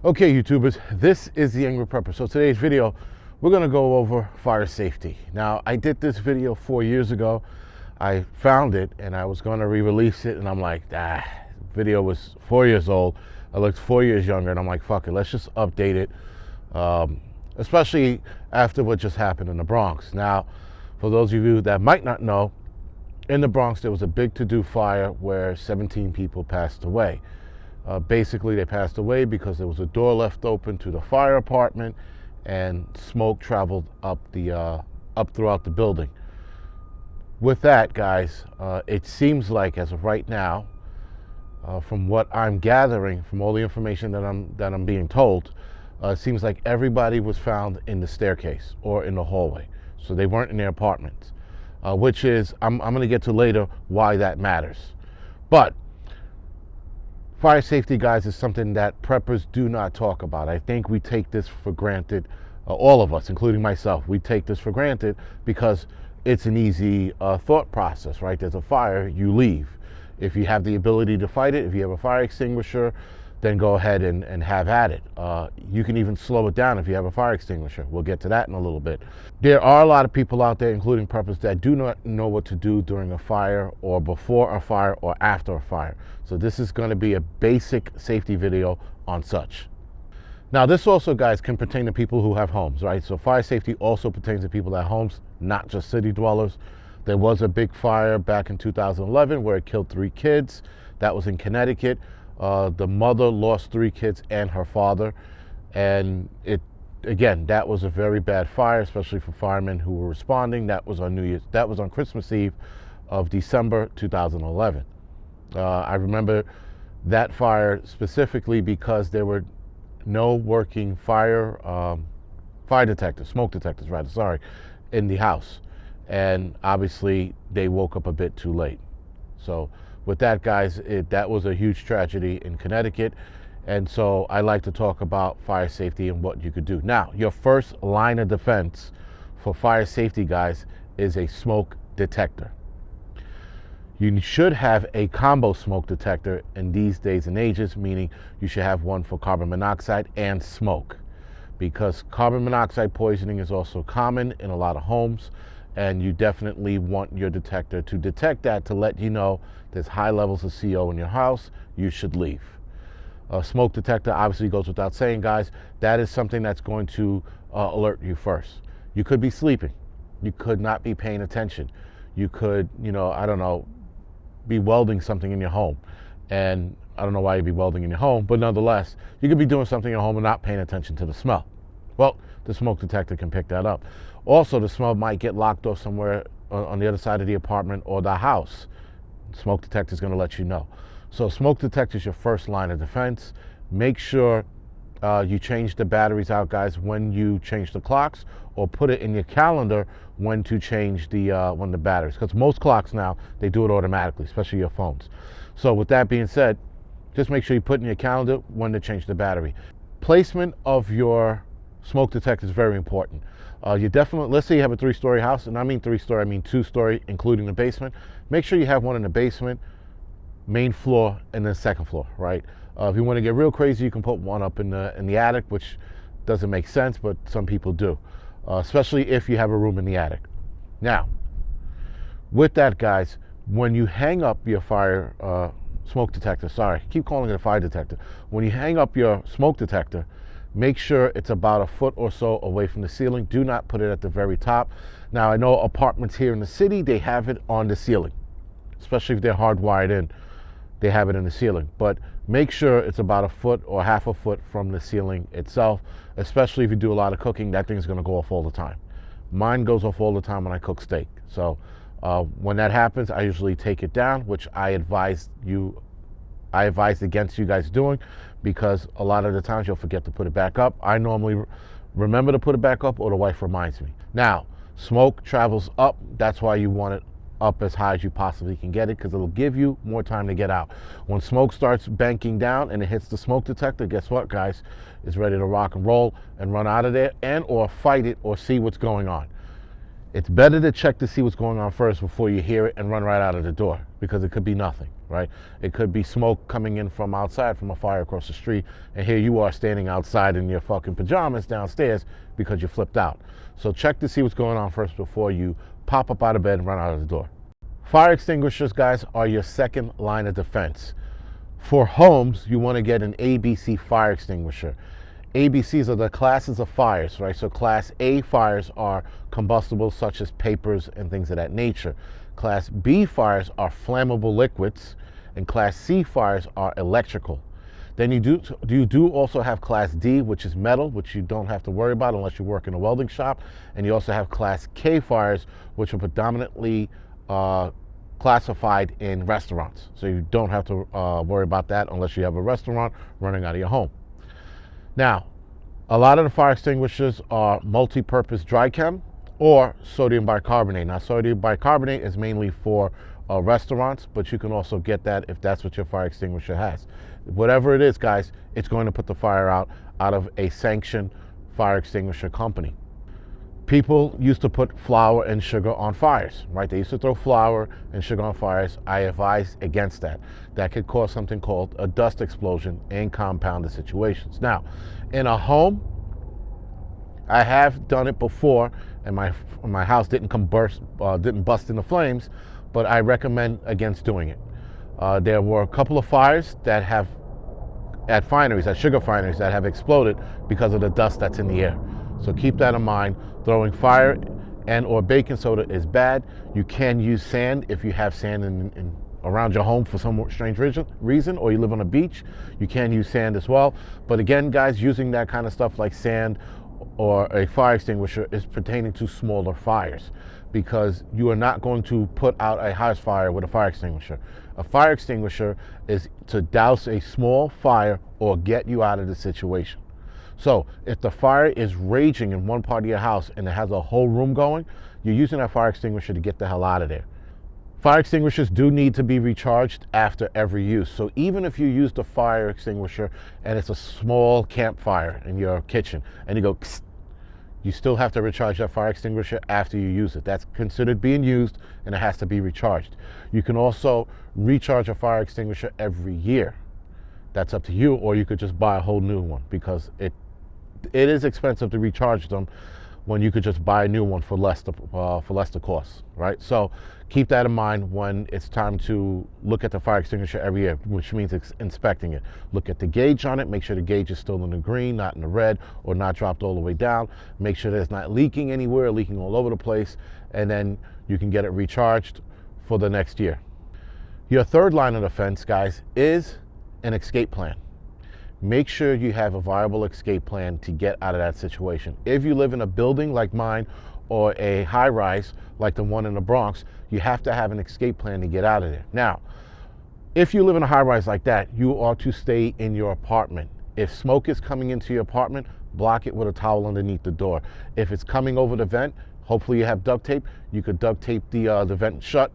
Okay, YouTubers, this is the Angryprepper. So today's video, we're gonna go over fire safety. Now, I did this video 4 years ago. I found it and I was gonna re-release it and I'm like, video was 4 years old. I looked 4 years younger and I'm like, fuck it, let's just update it. Especially after what just happened in the Bronx. Now, for those of you that might not know, in the Bronx, there was a big to-do fire where 17 people passed away. Basically, they passed away because there was a door left open to the fire apartment, and smoke traveled up throughout the building. With that, guys, it seems like as of right now, from what I'm gathering, from all the information that I'm being told, it seems like everybody was found in the staircase or in the hallway, so they weren't in their apartments. Which is, I'm going to get to later why that matters. But fire safety, guys, is something that preppers do not talk about. I think we take this for granted, all of us, including myself. We take this for granted because it's an easy thought process, right? There's a fire, you leave. If you have the ability to fight it, if you have a fire extinguisher, then go ahead and have at it. You can even slow it down if you have a fire extinguisher. We'll get to that in a little bit. There are a lot of people out there, including preppers, that do not know what to do during a fire or before a fire or after a fire. So this is going to be a basic safety video on such. Now, this also, guys, can pertain to people who have homes, right? So fire safety also pertains to people that have homes, not just city dwellers. There was a big fire back in 2011 where it killed 3 kids. That was in Connecticut. The mother lost 3 kids and her father, and that was a very bad fire, especially for firemen who were responding. That was on Christmas Eve of December 2011. I remember that fire specifically because there were no working smoke detectors rather, sorry, in the house, and obviously they woke up a bit too late. So with that, guys, that was a huge tragedy in Connecticut. And so I like to talk about fire safety and what you could do. Now, your first line of defense for fire safety, guys, is a smoke detector. You should have a combo smoke detector in these days and ages, meaning you should have one for carbon monoxide and smoke, because carbon monoxide poisoning is also common in a lot of homes. And you definitely want your detector to detect that, to let you know there's high levels of CO in your house, you should leave. A smoke detector obviously goes without saying, guys. That is something that's going to alert you first. You could be sleeping. You could not be paying attention. You could, be welding something in your home. And I don't know why you'd be welding in your home, but nonetheless, you could be doing something in your home and not paying attention to the smell. Well, the smoke detector can pick that up. Also, the smell might get locked off somewhere on the other side of the apartment or the house. Smoke detector is going to let you know. So smoke detector is your first line of defense. Make sure you change the batteries out, guys, when you change the clocks, or put it in your calendar when to change the batteries. Because most clocks now, they do it automatically, especially your phones. So with that being said, just make sure you put in your calendar when to change the battery. Placement of your smoke detector is very important. Let's say you have a 3-story house, and I mean 3-story, I mean 2-story, including the basement. Make sure you have one in the basement, main floor, and then second floor, right? If you want to get real crazy, you can put one up in the attic, which doesn't make sense, but some people do, especially if you have a room in the attic. Now, with that, guys, when you hang up your smoke detector, sorry, I keep calling it a fire detector. When you hang up your smoke detector, make sure it's about a foot or so away from the ceiling. Do not put it at the very top. Now, I know apartments here in the city, they have it on the ceiling, especially if they're hardwired in. They have it in the ceiling. But make sure it's about a foot or half a foot from the ceiling itself, especially if you do a lot of cooking. That thing's going to go off all the time. Mine goes off all the time when I cook steak. So when that happens, I usually take it down, which I advise against you guys doing, because a lot of the times you'll forget to put it back up. I normally remember to put it back up, or the wife reminds me. Now, smoke travels up. That's why you want it up as high as you possibly can get it, because it'll give you more time to get out. When smoke starts banking down and it hits the smoke detector, guess what, guys? It's ready to rock and roll and run out of there, and or fight it or see what's going on. It's better to check to see what's going on first before you hear it and run right out of the door, because it could be nothing, right? right? It could be smoke coming in from outside from a fire across the street, and here you are standing outside in your fucking pajamas downstairs because you flipped out. So check to see what's going on first before you pop up out of bed and run out of the door. Fire extinguishers, guys, are your second line of defense. For homes, you want to get an ABC fire extinguisher. ABCs are the classes of fires, right? So class A fires are combustible, such as papers and things of that nature. Class B fires are flammable liquids, and class C fires are electrical. Then you do also have class D, which is metal, which you don't have to worry about unless you work in a welding shop. And you also have class K fires, which are predominantly classified in restaurants. So you don't have to worry about that unless you have a restaurant running out of your home. Now, a lot of the fire extinguishers are multi-purpose dry chem or sodium bicarbonate. Now, sodium bicarbonate is mainly for restaurants, but you can also get that if that's what your fire extinguisher has. Whatever it is, guys, it's going to put the fire out of a sanctioned fire extinguisher company. People used to put flour and sugar on fires, right? They used to throw flour and sugar on fires. I advise against that. That could cause something called a dust explosion and compound the situations. Now, in a home, I have done it before, and my house didn't bust into flames, but I recommend against doing it. There were a couple of fires that have at sugar fineries that have exploded because of the dust that's in the air. So keep that in mind. Throwing fire and or baking soda is bad. You can use sand if you have sand in around your home for some strange reason, or you live on a beach. You can use sand as well. But again, guys, using that kind of stuff like sand or a fire extinguisher is pertaining to smaller fires, because you are not going to put out a house fire with a fire extinguisher. A fire extinguisher is to douse a small fire or get you out of the situation. So if the fire is raging in one part of your house and it has a whole room going, you're using that fire extinguisher to get the hell out of there. Fire extinguishers do need to be recharged after every use. So even if you use the fire extinguisher and it's a small campfire in your kitchen and you go, psst, you still have to recharge that fire extinguisher after you use it. That's considered being used and it has to be recharged. You can also recharge a fire extinguisher every year. That's up to you, or you could just buy a whole new one, because it is expensive to recharge them when you could just buy a new one for less the cost, right? So keep that in mind when it's time to look at the fire extinguisher every year, which means inspecting it. Look at the gauge on it, make sure the gauge is still in the green, not in the red, or not dropped all the way down. Make sure that it's not leaking anywhere, leaking all over the place, and then you can get it recharged for the next year. Your third line of defense, guys, is an escape plan. Make sure you have a viable escape plan to get out of that situation. If you live in a building like mine or a high rise like the one in the Bronx, you have to have an escape plan to get out of there. Now, if you live in a high rise like that, you ought to stay in your apartment. If smoke is coming into your apartment, block it with a towel underneath the door. If it's coming over the vent, hopefully you have duct tape. You could duct tape the vent shut,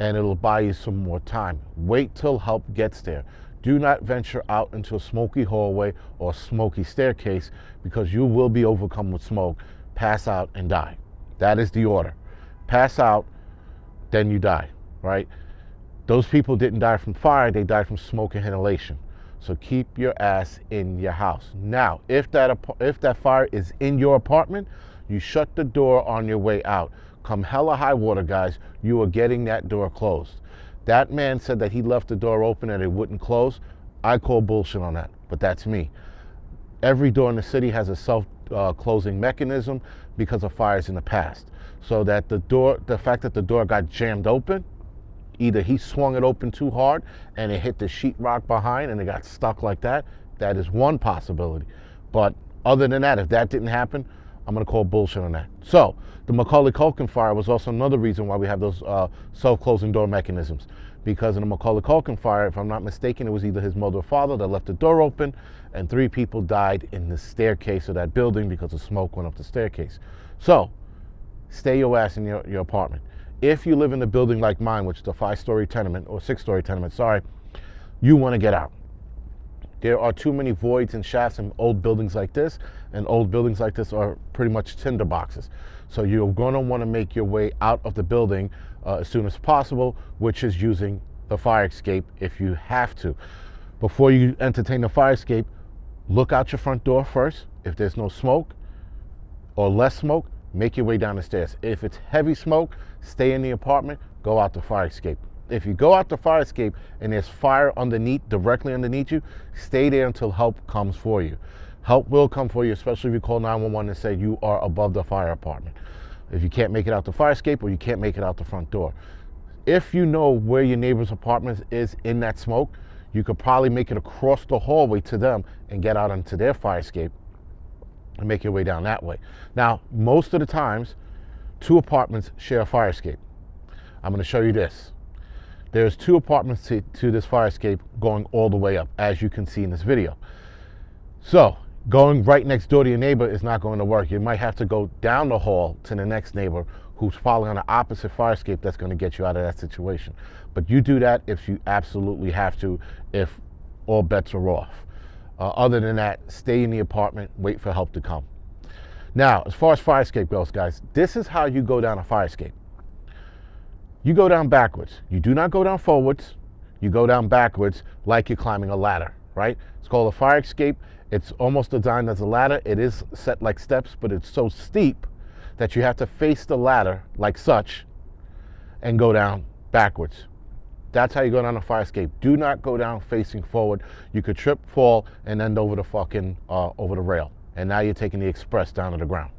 and it'll buy you some more time. Wait till help gets there. Do not venture out into a smoky hallway or smoky staircase, because you will be overcome with smoke, pass out, and die. That is the order. Pass out, then you die, right? Those people didn't die from fire, they died from smoke and inhalation. So keep your ass in your house. Now, if that fire is in your apartment, you shut the door on your way out. Come hella high water, guys, you are getting that door closed. That man said that he left the door open and it wouldn't close. I call bullshit on that, but that's me. Every door in the city has a self-closing mechanism because of fires in the past. So that the fact that the door got jammed open, either he swung it open too hard and it hit the sheetrock behind and it got stuck like that. That is one possibility. But other than that, if that didn't happen, I'm going to call bullshit on that. So the Macaulay Culkin fire was also another reason why we have those self-closing door mechanisms. Because in the Macaulay Culkin fire, if I'm not mistaken, it was either his mother or father that left the door open, and 3 people died in the staircase of that building because the smoke went up the staircase. So stay your ass in your apartment. If you live in a building like mine, which is a 5-story tenement, or 6-story tenement, sorry, you want to get out. There are too many voids and shafts in old buildings like this, and old buildings like this are pretty much tinder boxes. So you're going to want to make your way out of the building as soon as possible, which is using the fire escape if you have to. Before you entertain the fire escape, look out your front door first. If there's no smoke or less smoke, make your way down the stairs. If it's heavy smoke, stay in the apartment, go out the fire escape. If you go out the fire escape and there's fire underneath, directly underneath you, stay there until help comes for you. Help will come for you, especially if you call 911 and say you are above the fire apartment. If you can't make it out the fire escape or you can't make it out the front door. If you know where your neighbor's apartment is in that smoke, you could probably make it across the hallway to them and get out onto their fire escape and make your way down that way. Now, most of the times, 2 apartments share a fire escape. I'm going to show you this. There's 2 apartments to this fire escape going all the way up, as you can see in this video. So, going right next door to your neighbor is not going to work. You might have to go down the hall to the next neighbor who's probably on the opposite fire escape that's going to get you out of that situation. But you do that if you absolutely have to, if all bets are off. Other than that, stay in the apartment, wait for help to come. Now, as far as fire escape goes, guys, this is how you go down a fire escape. You go down backwards. You do not go down forwards. You go down backwards like you're climbing a ladder, right? It's called a fire escape. It's almost designed as a ladder. It is set like steps, but it's so steep that you have to face the ladder like such and go down backwards. That's how you go down a fire escape. Do not go down facing forward. You could trip, fall, and end over the fucking over the rail. And now you're taking the express down to the ground.